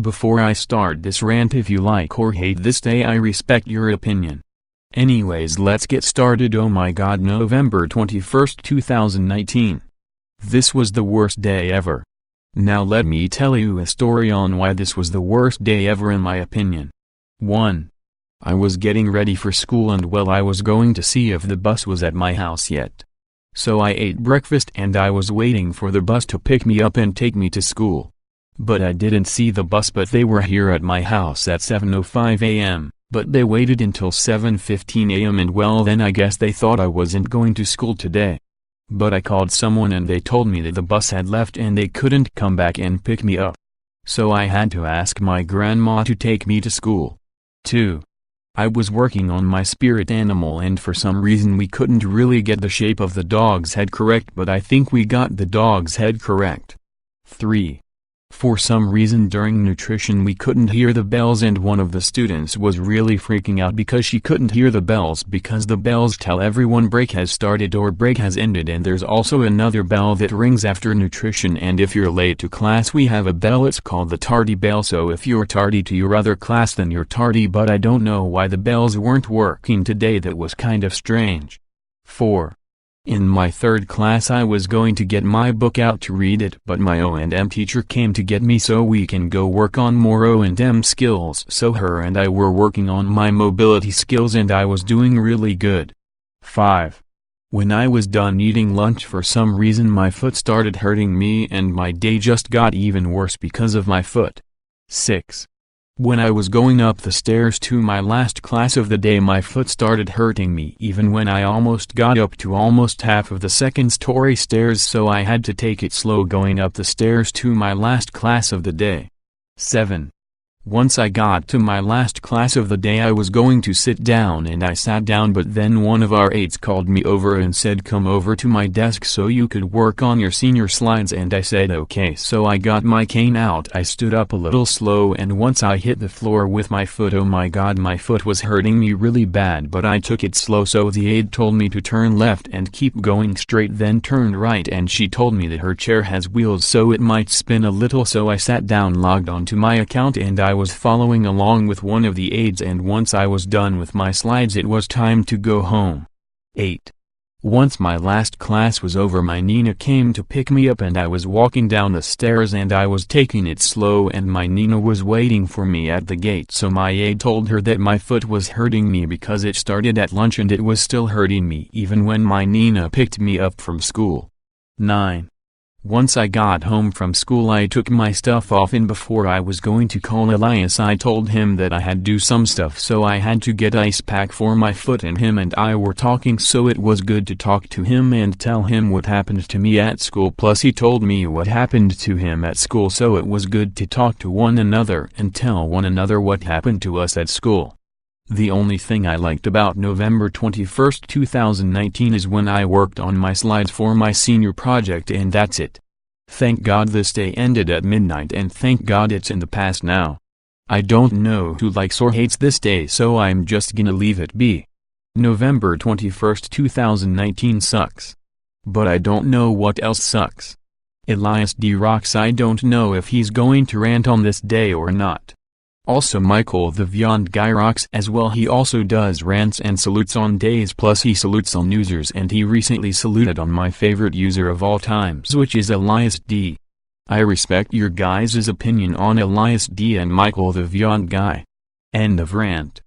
Before I start this rant, if you like or hate this day, I respect your opinion. Anyways, let's get started. Oh my god, November 21st, 2019. This was the worst day ever. Now let me tell you a story on why this was the worst day ever in my opinion. 1. I was getting ready for school and well, I was going to see if the bus was at my house yet. So I ate breakfast and I was waiting for the bus to pick me up and take me to school. But I didn't see the bus, but they were here at my house at 7:05 a.m., but they waited until 7:15 a.m. and well, then I guess they thought I wasn't going to school today. But I called someone and they told me that the bus had left and they couldn't come back and pick me up. So I had to ask my grandma to take me to school. 2. I was working on my spirit animal and for some reason we couldn't really get the shape of the dog's head correct, but I think we got the dog's head correct. 3. For some reason during nutrition we couldn't hear the bells and one of the students was really freaking out because she couldn't hear the bells because the bells tell everyone break has started or break has ended, and there's also another bell that rings after nutrition, and if you're late to class we have a bell, it's called the tardy bell, so if you're tardy to your other class then you're tardy, but I don't know why the bells weren't working today. That was kind of strange. 4. In my third class I was going to get my book out to read it, but my O&M teacher came to get me so we can go work on more O&M skills, so her and I were working on my mobility skills and I was doing really good. 5. When I was done eating lunch, for some reason my foot started hurting me and my day just got even worse because of my foot. 6. When I was going up the stairs to my last class of the day, my foot started hurting me even when I almost got up to almost half of the second-story stairs, so I had to take it slow going up the stairs to my last class of the day. 7. Once I got to my last class of the day I was going to sit down and I sat down, but then one of our aides called me over and said, "Come over to my desk so you could work on your senior slides," and I said okay, so I got my cane out. I stood up a little slow and once I hit the floor with my foot, oh my god, my foot was hurting me really bad, but I took it slow, so the aide told me to turn left and keep going straight, then turn right, and she told me that her chair has wheels so it might spin a little, so I sat down, logged on to my account, and I was following along with one of the aides, and once I was done with my slides it was time to go home. 8. Once my last class was over my Nina came to pick me up and I was walking down the stairs and I was taking it slow and my Nina was waiting for me at the gate, so my aide told her that my foot was hurting me because it started at lunch and it was still hurting me even when my Nina picked me up from school. 9. Once I got home from school I took my stuff off, and before I was going to call Elias I told him that I had to do some stuff, so I had to get ice pack for my foot, and him and I were talking, so it was good to talk to him and tell him what happened to me at school, plus he told me what happened to him at school, so it was good to talk to one another and tell one another what happened to us at school. The only thing I liked about November 21st, 2019 is when I worked on my slides for my senior project, and that's it. Thank God this day ended at midnight, and thank God it's in the past now. I don't know who likes or hates this day, so I'm just gonna leave it be. November 21st, 2019 sucks. But I don't know what else sucks. Elias D. rocks. I don't know if he's going to rant on this day or not. Also Michael the Vyond guy rocks as well. He also does rants and salutes on days, plus he salutes on users, and he recently saluted on my favorite user of all times, which is Elias D. I respect your guys' opinion on Elias D and Michael the Vyond guy. End of rant.